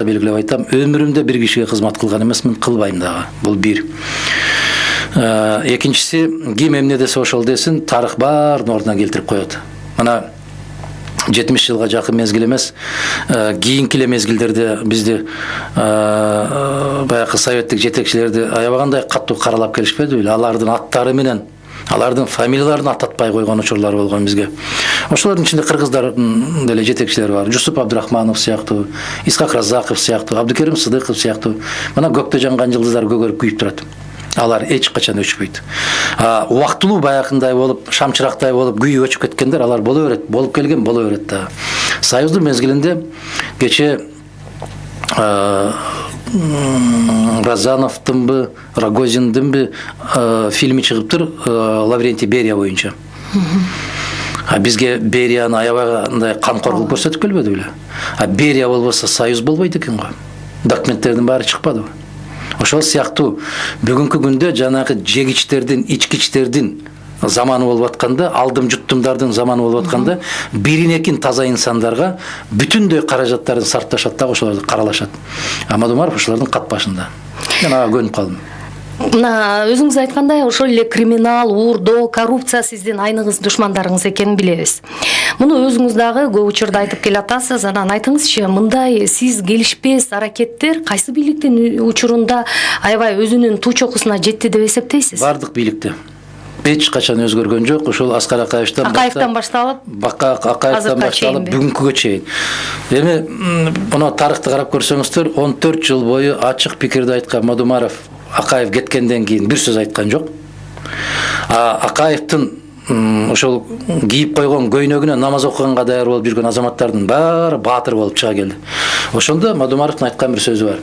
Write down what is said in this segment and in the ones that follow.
белгилеп айтам, өмүрүмдө бир кишиге кызмат кылган эмесмин, кылбайм дагы. Бул бир. Экинчиси, ким эмне десе ошол десин, тарых баарын ордуна келтирип коет. Мына 70 жылга жакын мезгил эмес, кийинки эле мезгилдерде бизди баягы советтик жетекчилерди аябагандай каттуу каралап келишпеди беле? Алардын аттары менен, алардын фамилияларын ататпай койгон учурлар болгон бизге. Ошолордун ичинде кыргыздар деле жетекчилер бар. Жусуп Абдрахманов сыяктуу, Исхак Разаков сыяктуу, Абдыкерим Сыдыков сыяктуу. Мына көктө жанган жылдыздар көгөрүп күйүп турат. Алар эч качан өчпөйт. Убактылуу баягындай болуп, шамчырактай болуп күйүп өчүп кеткендер, алар боло берет, болуп келген боло берет да. Союздун мезгилинде кече Разановдунбу, Рогозиндинби фильми чыгыптыр, Лаврентий Берия боюнча. Бизге Берияны аябагандай камкор кылып көрсөтүп келбеди беле? Берия болбосо Союз болбойт экен го. Документтердин баары чыкпадыбы? Ошол сыяктуу бүгүнкү күндө жанагы жегичтердин, ичкичтердин заманы болуп атканда, алдым жуттумдардын заманы болуп атканда, биринекин таза инсандарга бүтүндөй каражаттарын сарпташат да, ошолорду каралашат. Амадумаров ошолордун кат башында. Мен ага көнүп калдым. Мына өзүңүз айткандай, ошол эле криминал, уурдоо, коррупция сиздин айныңыз душмандарыңыз экенин билебиз. Муну өзүңүз дагы көп учурда айтып келатасыз. Анан айтыңызчы, мындай сиз келишпес аракеттер кайсы бийликтин учурунда аябай өзүнүн туу чокусуна жетти деп эсептейсиз? Бардык бийликте. Эч качан өзгөргөн жок. Ошол Аскар Акаевден башталып, Акаевден башталып бүгүнкүгө чейин. Эми мына тарыхты карап көрсөңүздөр, 14 жыл бою ачык пикирди айткан Мадумаров Акаев кеткенден кийин бир сөз айткан жок. Акаевдин ошол кийип койгон көйнөгүнө намаз окуганга даяр болуп жүргөн азаматтардын баары баатыр болуп чыга келди. Ошондо Мадумаровдун айткан бир сөзү бар.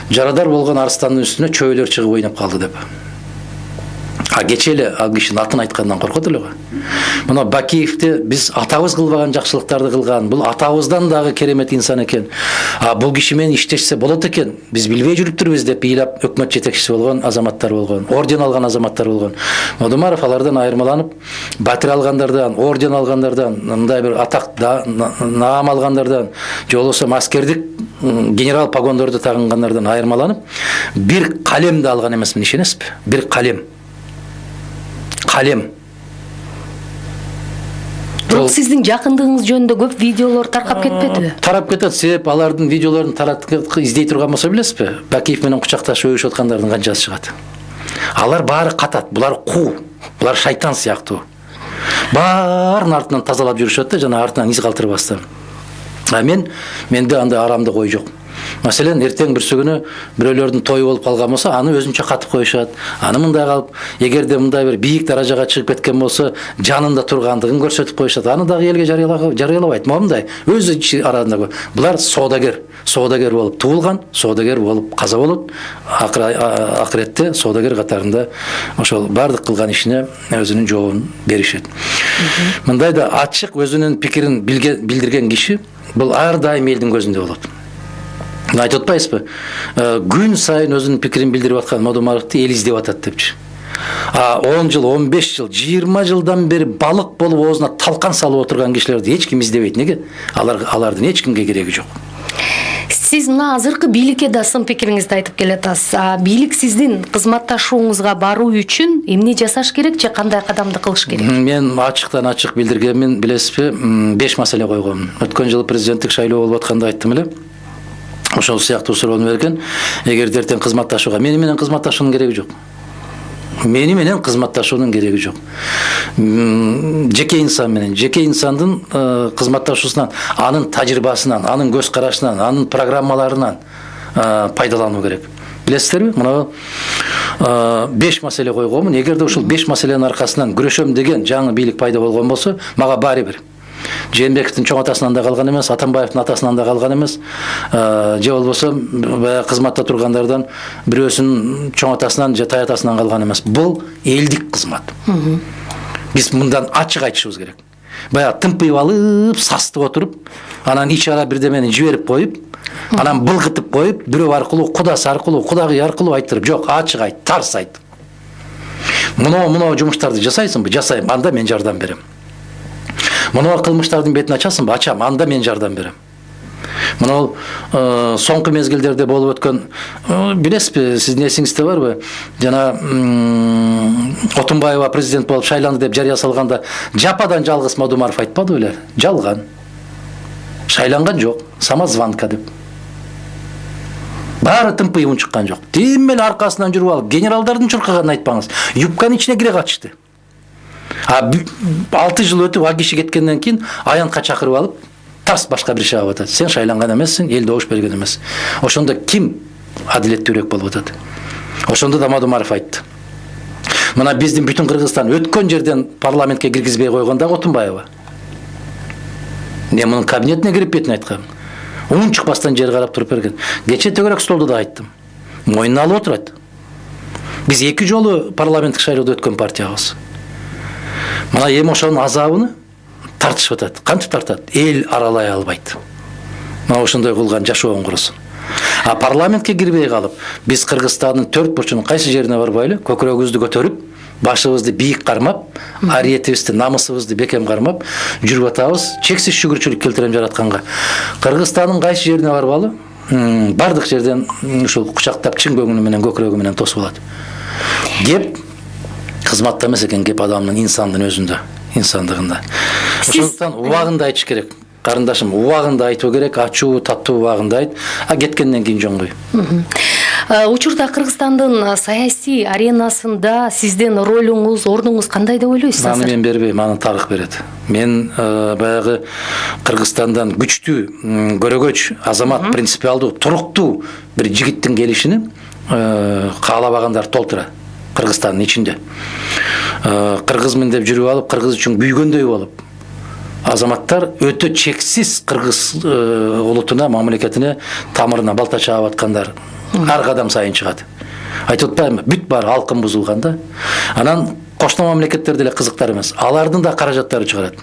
Жарадар болгон арстандын үстүнө чөйлөр чыгып ойноп калды деп. Кече эле ал кишинин атын айткандан коркот эле го. Мына Бакиевди биз атабыз кылбаган жакшылыктарды кылган, бул атабыздан дагы керемет инсан экен. Бул киши менен иштешсе болот экен. Биз билбей жүрүптүрбүз деп ыйлап өкмөт жетекчиси болгон азаматтар болгон, орден алган азаматтар болгон. Мадумаров алардан айырмаланып, батир алгандардан, орден алгандардан, мындай бир атак наам алгандардан, же болбосо аскердик генерал погондорду тагынгандардан айырмаланып, бир калемди алган эмесмин, ишенесизби? Бир калем. Бирок сиздин жакындыгыңыз жөнүндө көп видеолор таркап кетпедиби? Тарап кетет, себеп алардын видеолорун таратып издей турган болсо билесизби? Бакиев менен кучакташып өбүшүп аткандардын канчасы чыгат? Алар баары катат, булар куу, булар шайтан сыяктуу. Баарын артынан тазалап жүрүшөт да, жана артынан из калтырбастан. Менде андай арамдык ой жок. Маселен, эртең бүрсү күнү бирөөлөрдүн тою болуп калган болсо, аны өзүнчө катып коюшат. Аны мындай калып, эгерде мындай бир бийик даражага чыгып кеткен болсо, жанында тургандыгын көрсөтүп коюшат. Аны дагы элге жарыялабайт. Мындай өзү ичи арасында. Булар соодагер болуп туулган, соодагер болуп каза болот. Акыретте соодагер катарында ошол бардык кылган ишине өзүнүн жообун беришет. Мындай да ачык өзүнүн пикирин билдирген киши бул ар дайым элдин көзүндө болот. Айтып атпайсызбы? Күн сайын өзүнүн пикирин билдирип аткан Мадумаровду эл издеп атат депчи. 10 жыл, 15 жыл, 20 жылдан бери балык болуп оозуна талкан салып отурган кишилерди эч ким издебейт. Неге? Алардын эч кимге кереги жок. Сиз мына азыркы бийликке да сын пикириңизди айтып келатасыз. Бийлик сиздин кызматташууңузга баруу үчүн эмне жасаш керек же кандай кадамды кылыш керек? Мен ачыктан ачык билдиргенмин, билесизби? 5 маселе койгом. Өткөн жылы президенттик шайлоо болуп атканда айттым эле. Ошол сыяктуу суроону берген. Эгер эртең кызматташууга, мени менен кызматташуунун кереги жок. Мени менен кызматташуунун кереги жок. Жеке инсан менен, жеке инсандын кызматташуусунан, анын тажрыйбасынан, анын көз карашынан, анын программаларынан пайдалануу керек. Билесиздерби? Мына 5 маселе койгонмун. Эгерде ушул 5 маселенин аркасынан күрөшөм деген жаңы бийлик пайда болгон болсо, мага баары бир. Жээнбековдун чоң атасынан да калган эмес, Атамбаевдин атасынан да калган эмес. Же болбосо кызматта тургандардан бирөөсүнүн чоң атасынан же тай атасынан калган эмес. Бул элдик кызмат. Биз мындан ачык айтышыбыз керек. Баягы тымпыйып алып, састып отуруп, анан ич ара бирдемени жиберип коюп, анан былгытып коюп, бирөө аркылуу, кудасы аркылуу, кудагый аркылуу айттырып, жок, ачык айт, тарс айт. Мына жумуштарды жасайсыңбы? Жасайм, анда мен жардам берем. Мына кылмыштардын бетин ачасыңбы? Ачам, анда мен жардам берем. Мына ол соңғы мезгилдерде болуп өткөн, билесизби, сиздин эсиңизде барбы? Жана Отунбаева президент болуп шайланды деп жарыя салганда жападан жалгыз Мадумаров айтпады беле? Жалган. Шайланган жок, самозванка деп. Бары тымпыйын чыккан жок. Тиммел аркасынан жүрүп алып, генералдардын чуркаганын айтпаңыз. Юбканын ичине кире качышты. 6 жыл өтүп, ал киши кеткенден кийин аянтка чакырып алып, тарс башка бир иши алып атат. Сен шайланган эмессиң, эл добуш берген эмес. Ошондо ким адилеттүүрөөк болуп атат? Ошондо да Мадумаров айтты. Мына биздин бүтүн Кыргызстан өткөн жерден парламентке киргизбей койгондагы Отунбаева. Мен мунун кабинетине кирип бетин айткам. Уун чыкпастан жер карап туруп берген. Кече төгөрөк столдо да айттым. Мойнуна алып отурат. Биз 2 жолу парламенттик шайлоодо өткөн партиябыз. Мына эми ошонун азабын тартышып атат. Кантип тартат? Эл аралай албайт. Мына ошондой кылган жашоон курусун. А парламентке кирбей калып, биз Кыргызстандын 4 бурчунун кайсы жерине барбайлы, көкүрөгүбүздү көтөрүп, башыбызды бийик кармап, ариетибизди, намысыбызды бекем кармап жүрүп атабыз. Чексиз шүгүрчүлүк келтирем жаратканга. Кыргызстандын кайсы жерине барбалы? Бардык жерден ушул кучактап чын көңүлү менен, көкүрөгү менен тосуп алат. Кеп кызматта эмес экен, кеп адамдын, инсандын өзүндө, инсандыгында. Ошондуктан убагында айтыш керек. Карындашым, убагында айтуу керек, ачуу, таттуу убагында айт, а кеткенден кийин жоңгой. Учурда Кыргызстандын саясий аренасында сиздин ролуңуз, ордуңуз кандай деп ойлойсуз? Маны мен бербейм, аны тарых берет. Мен баягы Кыргызстандан күчтүү, көрөгөч, азамат, принципиалдуу, туруктуу бир жигиттин келишини каалабагандар толтура Кыргызстандын ичинде. Кыргызмын деп жүрүп алып, кыргыз үчүн күйгөндөй болуп, азаматтар өтө чексиз кыргыз улутуна, мамлекетине, тамырына балта чаап аткандар ар кадам сайын чыгат. Айтып атпаймынбы, бүт бар алкын бузулганда, анан кошмо мамлекеттер деле кызыктар эмес. Алардын да каражаттары чыгарат.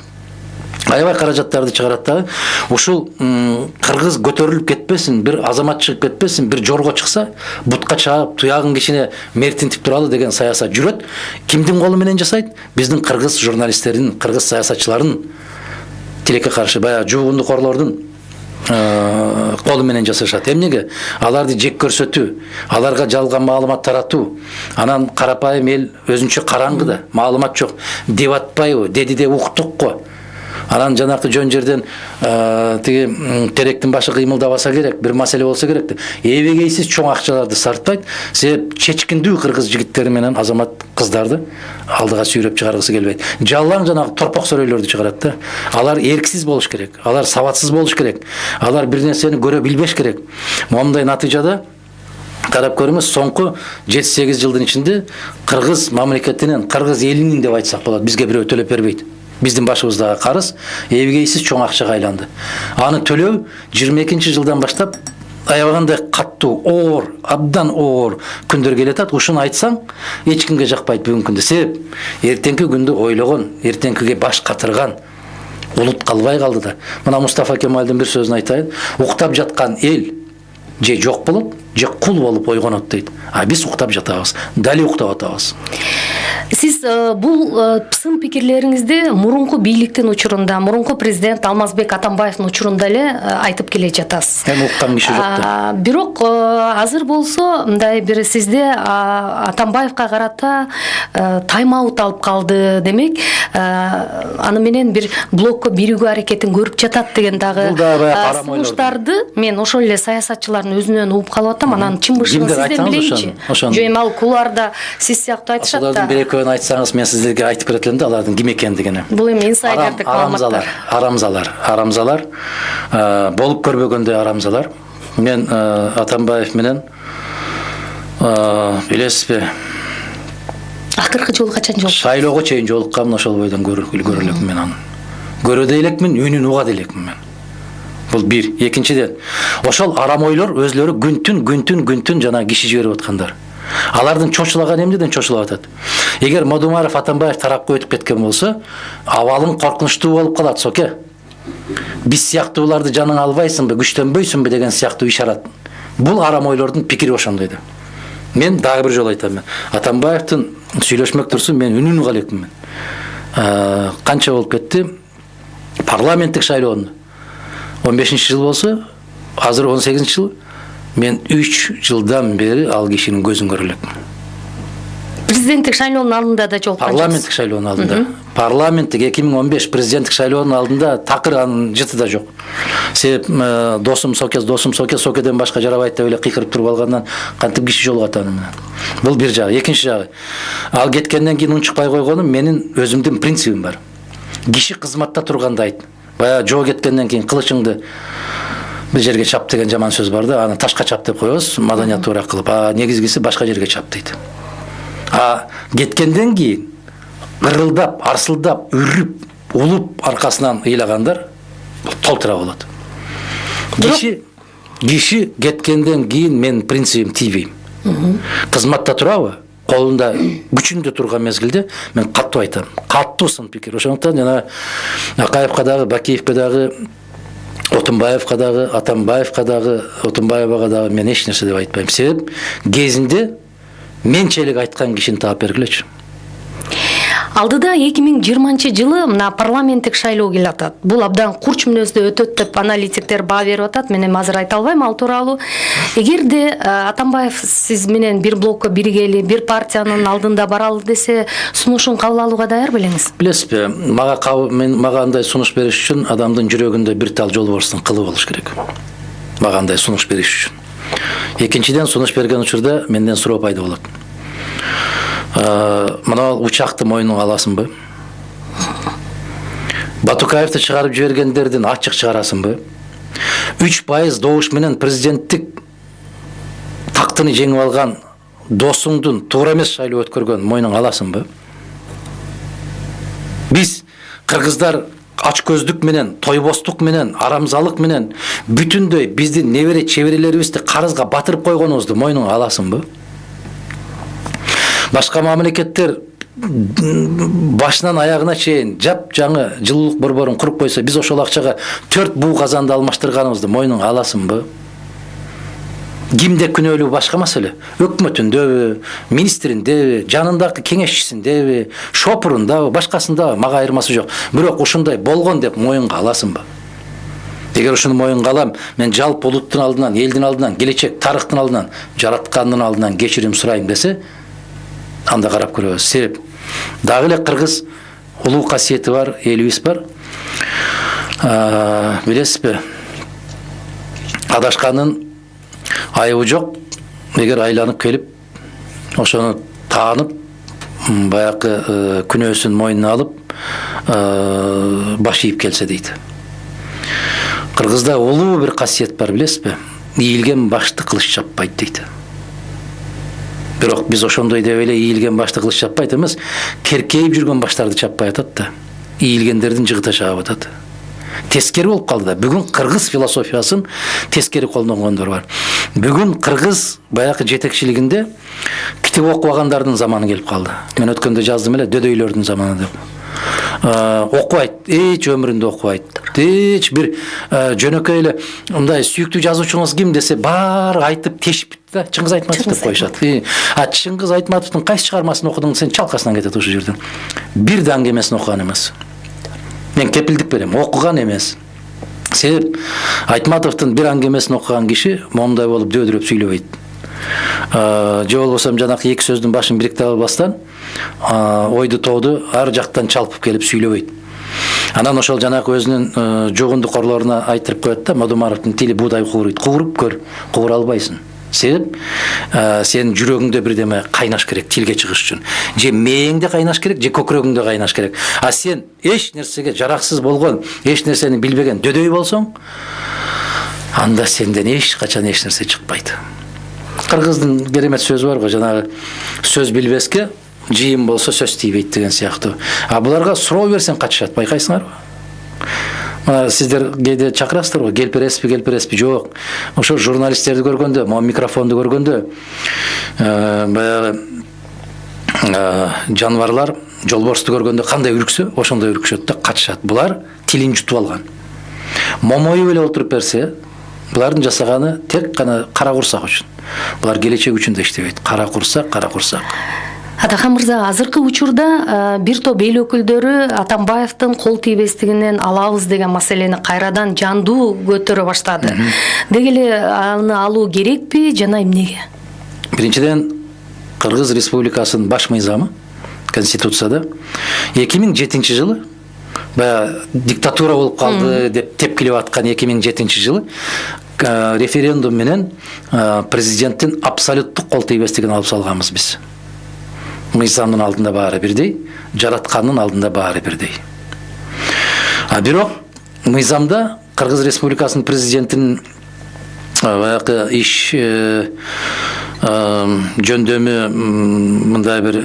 Аябай каражаттарды чыгарат да, ушул кыргыз көтөрүлүп кетпесин, бир азамат чыгып кетпесин, бир жорго чыкса, бутка чаап, туягын кишине мертинтип туралы деген саясат жүрөт. Кимдин колу менен жасайт? Биздин кыргыз журналисттердин, кыргыз саясатчылардын тилекке каршы, баягы жуугундукорлордун колу менен жасашат. Эмнеге? Аларды жек көрсөтүү, аларга жалган маалымат таратуу, анан карапайым эл өзүнчө караңгыда, маалымат жок деп атпайбы, деди деп уктук го. Анан жанакы жөн жерден тиги теректин башы кыймылдабаса керек, бир маселе болсо керек деп. Эбегейсиз чоң акчаларды сартпайт, себеп чечкиндүү кыргыз жигиттери менен азамат кыздарды алдыга сүйрөп чыгаргысы келбейт. Жалаң жанагы торпок сөрөйлөрдү чыгарат да. Алар эрксиз болуш керек, алар сабатсыз болуш керек, алар бир нерсени көрө билбеш керек. Момундай натыйжада карап көрүңүз, соңку 7-8 жылдын ичинде кыргыз мамлекетинен, кыргыз элинин деп айтсак болот, бизге бирөө төлөп бербейт. Биздин башыбыздагы карыз эбегейсиз чоң акчага айланды. Аны төлөө 22-жылдан баштап аябагандай каттуу, оор, абдан оор күндөр келет. Ушуну айтсаң, эч кимге жакпайт бүгүнкү күндө. Себеп эртеңки күндү ойлогон, эртеңкиге баш катырган улут калбай калды да. Мына Мустафа Кемалдын бир сөзүн айтайын. Уктап жаткан эл же жок болот, же кул болуп ойгонот дейт. А биз уктап жатабыз, дали уктап атабыз. Сиз бул сын пикирлериңизди мурунку бийликтин учурунда, мурунку президент Алмазбек Атамбаевдин учурунда эле айтып келе жатасыз. Эми уккан киши жок да. Бирок азыр болсо мындай бир сизде Атамбаевга карата тайм-аут алып калды, демек аны менен бир блокко биригүү аракетин көрүп жатат деген дагы сунуштарды мен ошол эле саясатчылардын өзүнөн угуп калып атам. Анан чынбышын сизден билейинчи. Жөн ал кулуарда сиз сыяктуу айтышат да. Бир экөөнү айтсаңыз, мен сиздерге айтып берет элем да, алардын ким экендигин. Бул эми инсайдердик маалыматтар. Арамзалар болуп көрбөгөндөй арамзалар. Мен Атамбаев менен билесизби, акыркы жолу качан жолуктук? Шайлоого чейин жолуккам, ошол бойдон көрө элекмин мен аны. Көрө да элекмин, үнүн уга да элекмин мен. Бул бир. Экинчиден, ошол арам ойлор өзлөрү күнтүн жана киши жиберип аткандар. Алардын чочулаган эмнеден чочулап атат? Эгер Мадумаров Атамбаев тарапка өтүп кеткен болсо, абалың коркунучтуу болуп калат, соке. Биз сыяктууларды жаның албайсыңбы, күчтөнбөйсүңбү деген сыяктуу ишарат. Бул арам ойлордун пикири ошондой да. Мен дагы бир жолу айтам, Атамбаевдин сүйлөшмөк турсун, мен үнүн уга элекмин. Канча болуп кетти? Парламенттик шайлоонун 15-жыл болсо, азыр 18 жыл, мен 3 жылдан бери ал кишинин көзүн көрө элекмин. Президенттик шайлоонун алдында да жолуккан. Парламенттик шайлоонун алдында. Парламенттик 2015 президенттик шайлоонун алдында такыр анын жыты да жок. Себеп досум Сокеден башка жарабайт деп эле кыйкырып туруп алгандан кантип киши жолугат аны менен. Бул бир жагы. Экинчи жагы, ал кеткенден кийин унчукпай койгонум менин өзүмдүн принцибим бар. Киши кызматта турганда айт. Баягы жоо кеткенден кийин кылычыңды bir жерге чап деген жаман сөз бар да, аны ташка чап деп коебуз, маданиятуураак кылып. Негизгиси башка жерге чап дейт. Кеткенден кийин ырылдап, арсылдап, үрүп, улуп аркасынан ыйлагандар толтура болот. Киши кеткенден кийин мен принцибим тийбейм. Кызматта турабы? Колунда күчүндө турган мезгилде мен каттуу айтам. Каттуу сын пикир. Ошондуктан жана Акаевка дагы, Бакиевке дагы, Отунбаевка дагы, Атамбаевка дагы, Отунбаевага дагы мен эч нерсе деп айтпайм. Себеп кезинде менчелик айткан кишини таап бергилечи. Алдыда 2020 жылы мына парламенттик шайлоо келип атат. Бул абдан курч мүнөздө өтөт деп аналитиктер баа берип атат. Мен эми азыр айта албайм ал тууралуу. Эгерде Атамбаев сиз менен бир блокко биргели, бир партиянын алдында баралы десе, сунушун кабыл алууга даяр белеңиз? Билесизби, мага андай сунуш бериш үчүн адамдын жүрөгүндө бир тал жолборстун кылы болуш керек. Мага андай сунуш бериш үчүн. Экинчиден, сунуш берген учурда менден суроо пайда болот. Мына учакты мойнуңа аласыңбы? Батукаевди чыгарып жибергендердин ачык чыгарасыңбы? 3% добуш менен президенттик тактыны жеңип алган досуңдун туура эмес шайлоо өткөргөн мойнуңа аласыңбы? Биз кыргыздар ачкөздүк менен, тойбостук менен, арамзалык менен бүтүндөй биздин небере чеберелерибизди карызга батырып койгонубузду мойнуңа аласыңбы? Башка мамлекеттер башынан аягына чейин жап-жаңы жылуулук борборун куруп койсо, биз ошол акчага 4 буу казанды алмаштырганыбызды мойнуңа аласыңбы? Кимде күнөөлүү башка маселе. Өкмөтүндөбү, министриндеби, жанындагы кеңешчисиндеби, шопурундабы, башкасындабы мага айырмасы жок. Бирок ушундай болгон деп моюнга аласыңбы? Эгер ушуну моюнга алам, мен жалпы улуттун алдынан, элдин алдынан, келечек тарыхтын алдынан, жараткандын алдынан кечирим сурайм десе, анда карап көрөбүз. Себеп дагы эле кыргыз улуу касиети бар, элибиз бар. Билесизби, адашканын айыбы жок. Эгер айланып келип, ошону таанып, баягы күнөөсүн мойнуна алып, баш ийип келсе дейт. Кыргызда улуу бир касиет бар, билесизби? Ийилген башты кылыч чаппайт дейт. Бирок биз ошондой деп эле ийилген башты кылыч чаппайт эмес, керкейип жүргөн баштарды чаппай атат да. Ийилгендердин жыгыта чаап атат. Тескери болуп калды да. Бүгүн кыргыз философиясын тескери колдонгондор бар. Бүгүн кыргыз баягы жетекчилигинде китеп окубагандардын заманы келип калды. Мен өткөндө жаздым эле, дөдөйлөрдүн заманы деп. Окубайт, эч өмүрүндө окубайт. Эч бир жөнөкөй эле мындай сүйүктүү жазуучуңуз ким десе, баары айтып тешип да, Чыңгыз Айтматов деп коюшат. Чыңгыз Айтматовдун кайсы чыгармасын окудуң, сен чалкасынан кетет ушул жерден. Бир да аңгемесин окуган эмес. Мен кепилдик берем, окуган эмес. Себеп Айтматовдун бир аңгемесин окуган киши момундай болуп дөдүрөп сүйлөбөйт. Же болбосо жанакы эки сөздүн башын бириктире албастан, ойду тооду ар жактан чалпып келип сүйлөбөйт. Анан ошол жанакы өзүнүн жугундукорлоруна айтырып коет да, Мадумаровдун тили буудай кууруйт. Кууруп көр, куура албайсың. Себеп сен жүрөгүңдө бирдеме кайнаш керек тилге чыгыш үчүн. Же мээңде кайнаш керек, же көкүрөгүңдө кайнаш керек. Сен эч нерсеге жараксыз болгон, эч нерсени билбеген дөдөй болсоң, анда сенден эч качан эч нерсе чыкпайт. Кыргыздын керемет сөзү бар го, жанагы сөз билбеске жыйын болсо сөз тийбейт деген сыяктуу. Буларга суроо берсең качышат, байкайсыңарбы? Сиздер кээде чакырасыздар го, келип жок. Ошо журналисттерди көргөндө, микрофонду көргөндө, баягы жаныбарлар жолборсту көргөндө кандай үрксө, ошондой үркүшөт да качышат. Булар тилин жутуп алган. Момоюп эле отуруп берсе, булардын жасаганы тек гана кара курсак үчүн. Булар келечек үчүн да иштебейт. Кара курсак. Атахан мырза, азыркы учурда бир топ эл өкүлдөрү Атамбаевдин кол тийбестигинен алабыз деген маселени кайрадан жандуу көтөрө баштады. Деги эле аны алуу керекпи жана эмнеге? Биринчиден, Кыргыз Республикасынын баш мыйзамы Конституцияда 2007 жылы баягы диктатура болуп калды деп тепкилеп аткан 2007 жылы референдум менен президенттин абсолюттук кол тийбестигин алып салганбыз биз. Мыйзамдын алдында баары бирдей, жараткандын алдында баары бирдей. Бирок мыйзамда Кыргыз Республикасынын президентинин баягы иш жөндөмү мындай бир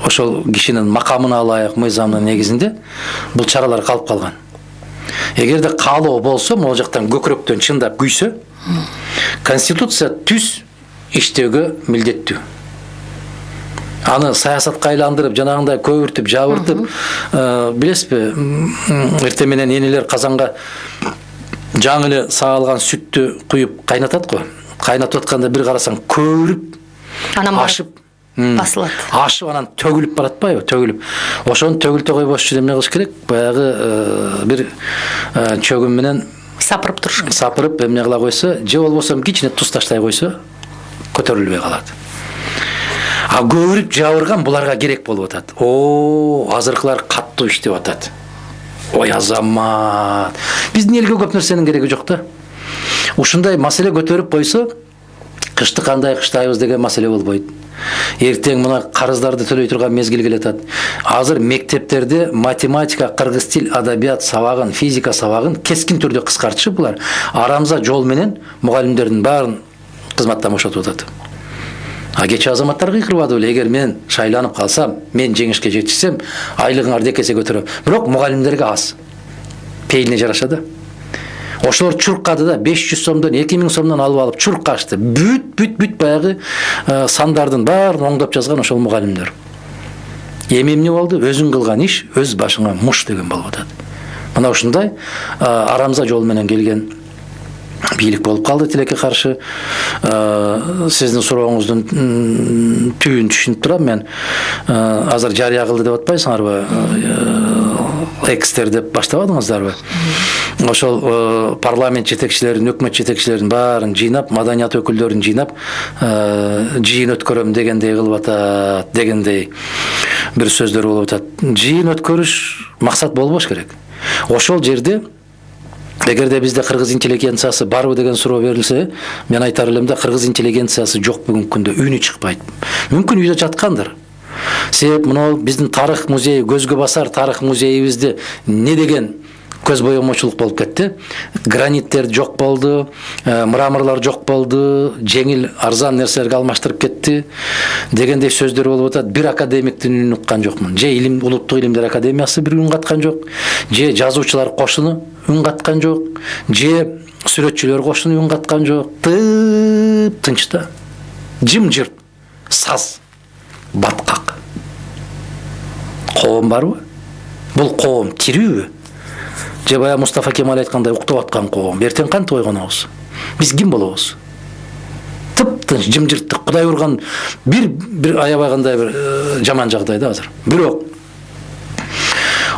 ошол кишинин макамына ылайык мыйзамдын негизинде бул чаралар калып калган. Эгерде каалоо болсо, могул жактан көкүрөктөн чындап күйсө, Конституция түз иштөөгө милдеттүү. Аны саясатка айландырып, жанагындай көбүртүп, жабыртып, билесизби, эртең менен энелер казанга жаңы эле саалган сүттү куюп кайнатат го. Кайнатып атканда бир карасаң көбүрүп, ашып, басылат. Ашып анан төгүлүп баратпайбы? Төгүлүп. Ошону төгүлтө койбош үчүн эмне кылыш керек? Баягы бир чөгүм менен сапырып туруш керек. Сапырып эмне кыла койсо, же болбосо кичине туз таштай койсо, көтөрүлбөй калат. Көбүрүп жабырган буларга керек болуп атат. Азыркылар каттуу иштеп атат. Ой азамат. Биздин элге көп нерсенин кереги жок да. Ушундай маселе көтөрүп койсо, кышты кандай кыштайбыз деген маселе болбойт. Эртең мына карыздарды төлөй турган мезгил келатат. Азыр мектептерде математика, кыргыз тил, адабият сабагын, физика сабагын кескин түрдө кыскартышып, булар арамза жол менен мугалимдердин баарын кызматтан бошотуп атат. Кечээ азаматтар кыйкырбады беле, эгер мен шайланып калсам, мен жеңишке жетишсем, айлыгыңарды 2 эсе көтөрөм. Бирок мугалимдерге аз. Пейилине жараша да. Ошолор чуркады да, 500 сомдон 2000 сомдон алып алып чуркашты. Бүт баягы сандардын баарын оңдоп жазган ошол мугалимдер. Эмне болду? Өзүң кылган иш өз башыңа муш деген болуп атат. Мына ушундай арамза жол менен келген бийлик болуп калды тилекке каршы. Сиздин сурооңуздун түбүн түшүнүп турам мен. Азыр жарыя кылды деп атпайсыңарбы? Экстер деп баштабадыңыздарбы? Ошол парламент жетекчилерин, өкмөт жетекчилерин баарын жыйнап, маданият өкүлдөрүн жыйнап, жыйын өткөрөм дегендей кылып атат, дегендей бир сөздөр болуп атат. Жыйын өткөрүш максат болбош керек. Ошол жерде эгерде бизде кыргыз интеллигенциясы барбы деген суроо берилсе, мен айтар элем да, кыргыз интеллигенциясы жок бүгүнкү күндө, үнү чыкпайт. Мүмкүн үйдө жаткандыр. Себеп мына биздин тарых музейи, көзгө басар тарых музейибизде не деген көз боемочулук болуп кетти. Граниттер жок болду, мраморлор жок болду, жеңил арзан нерселерге алмаштырып кетти дегендей сөздөр болуп атат. Бир академиктин үнүн уккан жокмун. Же улуттук илимдер академиясы бир үн каткан жок, же жазуучулар кошуну үн каткан жок, же сүрөтчүлөр кошуну үн каткан жок. Тынч да. Жым-жырт, саз, баткак. Коом барбы? Бул коом тирүүбү? Же бая Мустафа Кемал айткандай уктап аткан коом. Эртең кантип ойгонобуз? Биз ким болобуз? Тып-тынч, жым-жырттык, Кудай урган бир аябай кандай бир жаман жагдайда азыр. Бирок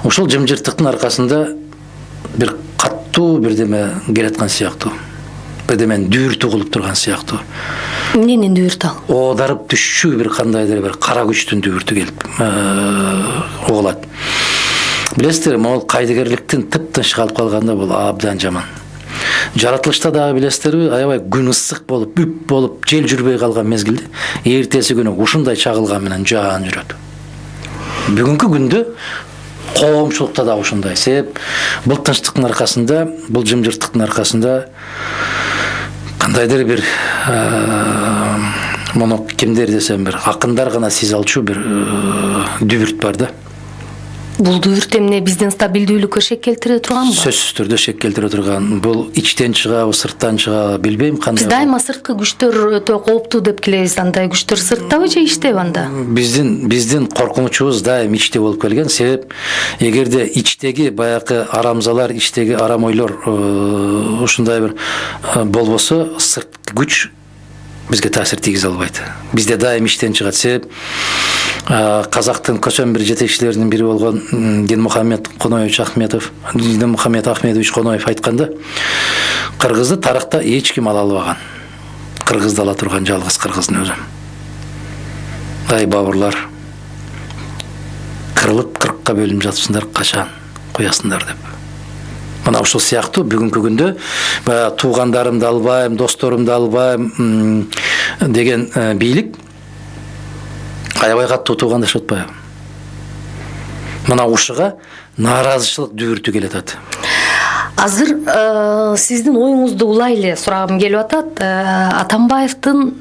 ошол жым-жырттыктын аркасында бир каттуу бирдеме келаткан сыяктуу. Бирдемени дүүртүү кылып турган сыяктуу. Эмненин дүүртү ал? Оодарып түшчү бир кандайдыр бир кара күчтүн дүүртү келип угулат. Билесиздер, могул кайдыгерликтин тып-тынч калып калганда бул абдан жаман. Жаратылышта дагы билесиздерби, аябай күн ысык болуп, үп болуп, жел жүрбөй калган мезгилде эртеси күнү ушундай чагылган менен жаан жүрөт. Бүгүнкү күндө коомчулукта да ушундай. Себеп бул тынчтыктын аркасында, бул жымжырттыктын аркасында кандайдыр бир муну кимдер десем бир акындар гана сиз алчу бир дүбүрт бар да. Бул дүбүрт эмне биздин стабилдүүлүккө шек келтире турганбы? Сөзсүз түрдө шек келтире турган. Бул ичтен чыгабы, сырттан чыгабы, билбейм кандай. Биз дайыма сырткы күчтөр өтө кооптуу деп келебиз. Андай күчтөр сырттабы же иштеби анда? Биздин коркунучубуз дайым ичте болуп келген. Себеп эгерде ичтеги баягы арамзалар, ичтеги арам ойлор ушундай бир болбосо, сырткы күч бизге таасир тийгизе албайт. Бизде дайым иштен чыгат. Себеп казактын көчөн бир жетекчилеринин бири болгон Динмухамед Ахмедович Коноев айтканда, кыргызды тарыхта эч ким ала албаган. Кыргызды ала турган жалгыз кыргыздын өзү. Ай бабырлар, кырылып 40-ка бөлүнүп жатыпсыңдар, качан куясыңдар деп. Мына ушул сыяктуу бүгүнкү күндө туугандарымды албайм, досторумду албайм деген бийлик аябай катуу туугандашып атпайбы? Мына ушуга нааразычылык дүбүртү келатат. Азыр сиздин оюңузду улай эле сурагым келип атат. Атамбаевдин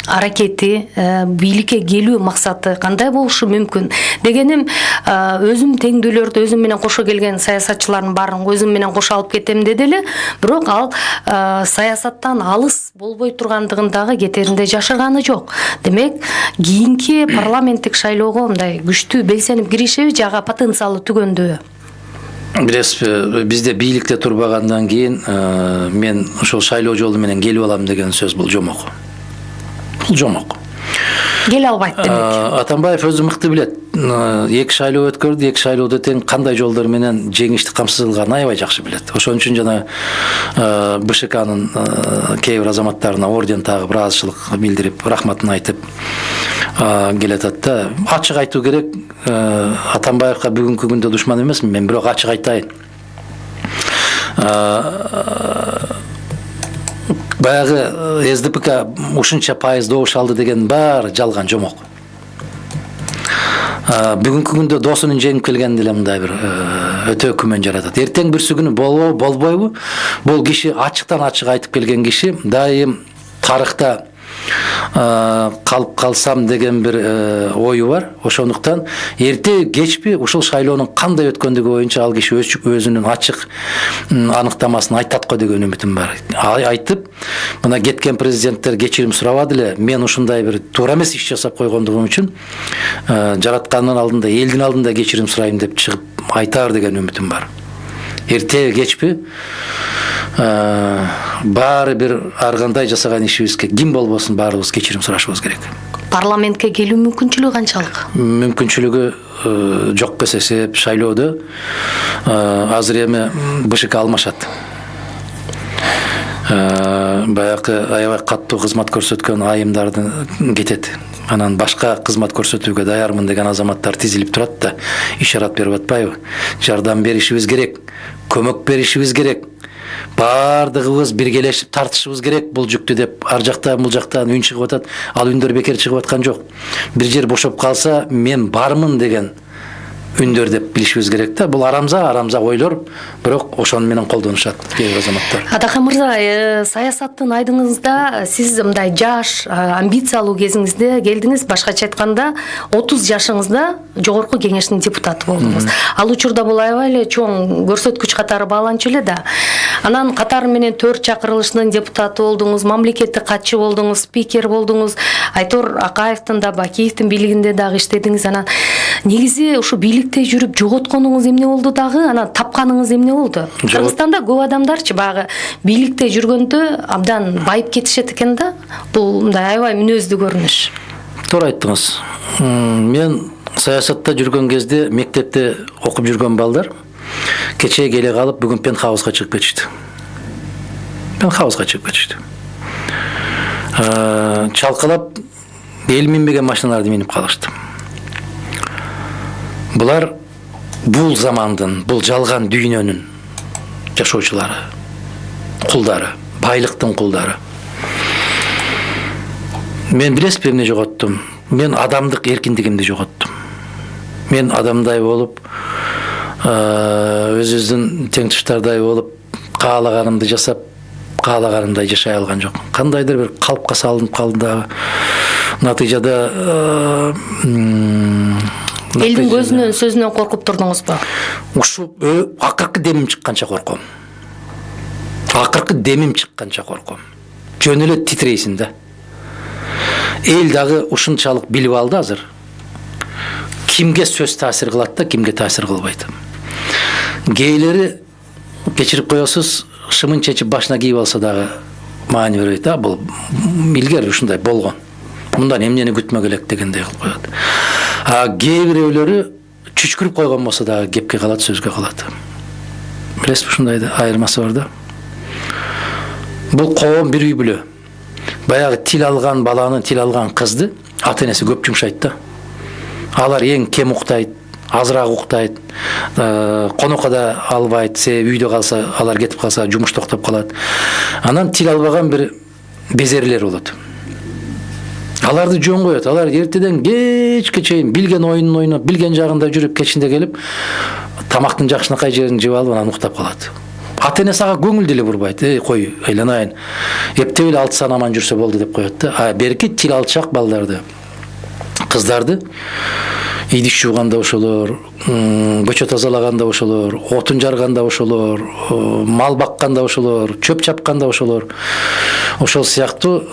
аракети, бийликке келүү максаты кандай болушу мүмкүн? Дегеним, өзүм теңдүүлөрдү өзүм менен кошо келген саясатчылардын баарын өзүм менен кошо алып кетем деди эле, бирок ал саясаттан алыс болбой тургандыгын дагы кетеринде жашырганы жок. Демек, кийинки парламенттик шайлоого мындай күчтүү белсенип киришеби же ага потенциалы түгөндөбү? Билесизби, бизде бийликте турбагандан кийин мен ошол шайлоо жолу менен келип алам деген сөз бул жомок. Бул жомок. Келе албайт демек. Атамбаев өзү мыкты билет. Эки шайлоо өткөрдү, эки шайлоодо тең кандай жолдор менен жеңиштик камсыз кылганын аябай жакшы билет. Ошон үчүн жана БШКнын кээ бир азаматтарына орден тагып, ыраазычылык билдирип, рахматын айтып келатат да. Ачык айтуу керек. Атамбаевга бүгүнкү күндө душман эмесмин мен, бирок ачык айтайын. Баягы СДПК ушунча пайыз добуш алды деген баары жалган, жомок. Бүгүнкү күндө досунун жеңип келгени деле мындай бир өтө күмөн жаратат. Эртең бүрсү күнү болбойбу? Бул киши ачыктан ачык айтып келген киши, дайым тарыхта калып калсам деген бир ою бар. Ошондуктан эрте кечпи ушул шайлоонун кандай өткөндүгү боюнча ал киши өзүнүн ачык аныктамасын айтат го деген үмүтүм бар. Айтып, мына кеткен президенттер кечирим сурабады эле, мен ушундай бир туура эмес иш жасап койгондугум үчүн жараткандын алдында, элдин алдында кечирим сурайм деп чыгып айтар деген үмүтүм бар. Эрте кечпи баары бир ар кандай жасаган ишибизге ким болбосун баарыбыз кечирим сурашыбыз керек. Парламентке келүү мүмкүнчүлүгү канчалык? Мүмкүнчүлүгү жок болсо себеп шайлоодо азыр эми БШК алмашат. Баягы аябай каттуу кызмат көрсөткөн айымдарды кетет. Анан башка кызмат көрсөтүүгө даярмын деген азаматтар тизилип турат да, ишарат берип атпайбы? Жардам беришибиз керек, көмөк беришибиз керек. Бардыгыбыз биргелешип тартышыбыз керек бул жүктү деп ар жактан бул жактан үн чыгып атат. Ал үндөр бекер чыгып аткан жок. Бир жер бошоп калса мен бармын деген үндөр деп билишибиз керек да. Бул арамза ойлор, бирок ошону менен колдонушат кээ бир азаматтар. Атакай мырза, саясаттын айдыңызда сиз мындай жаш, амбициялуу кезиңизде келдиңиз, башкача айтканда 30 жашыңызда жогорку кеңештин депутаты болдуңуз. Ал учурда бул аябай эле чоң көрсөткүч катары бааланчу эле да. Анан катары менен 4 чакырылыштын депутаты болдуңуз, мамлекеттик катчы болдуңуз, спикер болдуңуз, Айтор Акаевдин да, Бакиевдин бийлигинде дагы иштедиңиз. Анан негизи ушу бийликте жүрүп жоготконуңуз эмне болду дагы? Анан тапканыңыз эмне болду? Кыргызстанда көп адамдарчы багы бийликте жүргөндө абдан байып кетишет экен да. Бул мындай аябай мүнөздүү көрүнүш. Туура айттыңыз. Мен саясатта жүргөн кезде мектепте окуп жүргөн балдар кечээ келе калып бүгүн пентхаусга чыгып кетишти. Чалкалап эл минбеген машиналарды минип калышты. Булар бул замандын, бул жалган дүйнөнүн жашоочулары, кулдары, байлыктын кулдары. Мен билесизби эмне жоготтум? Мен адамдык эркиндигимди жоготтум. Мен адамдай болуп, өзүбүздүн теңтуштардай болуп, каалаганымды жасап, каалаганымдай жашай алган жок. Кандайдыр бир калпка салынып калды дагы. Натыйжада элдин көзүнөн сөзүнөн коркуп турдуңузбу? Ушу акыркы демим чыкканча корком. Жөн эле титрейсиң да. Эл дагы ушунчалык билип алды азыр. Кимге сөз таасир кылат да, кимге таасир кылбайт. Кээлери кечирип коесуз, шымын чечип башына кийип алса дагы маани бербейт. Бул илгери ушундай болгон. Мындан эмнени күтмөк элек дегендей кылып коет. Кээ бирөөлөрү чүчкүрүп койгон болсо дагы кепке калат, сөзгө калат. Билесизби, ушундай айырмасы бар да. Бул коом бир үй бүлө. Баягы тил алган баланы, тил алган кызды ата энеси көп жумшайт да. Алар эң кем уктайт, азыраак уктайт, конокко да албайт, себеби үйдө калса, алар кетип калса жумуш токтоп калат. Анан тил албаган бир безерлер болот. Аларды жөн коет. Алар эртеден кечке чейин билген оюнун ойноп, билген жагында жүрүп, кечинде келип, тамактын жакшынакай жерин жеп алып анан уктап калат. Ата энеси ага көңүл деле бурбайт. Кой, айланайын. Эптеп эле 6 сан аман жүрсө болду деп коет да. Берки тил алчак балдарды, кыздарды идиш жууганда ошолор, көчө тазалаганда ошолор, отун жарганда ошолор, мал бакканда ошолор, чөп чапканда ошолор. Ошол сыяктуу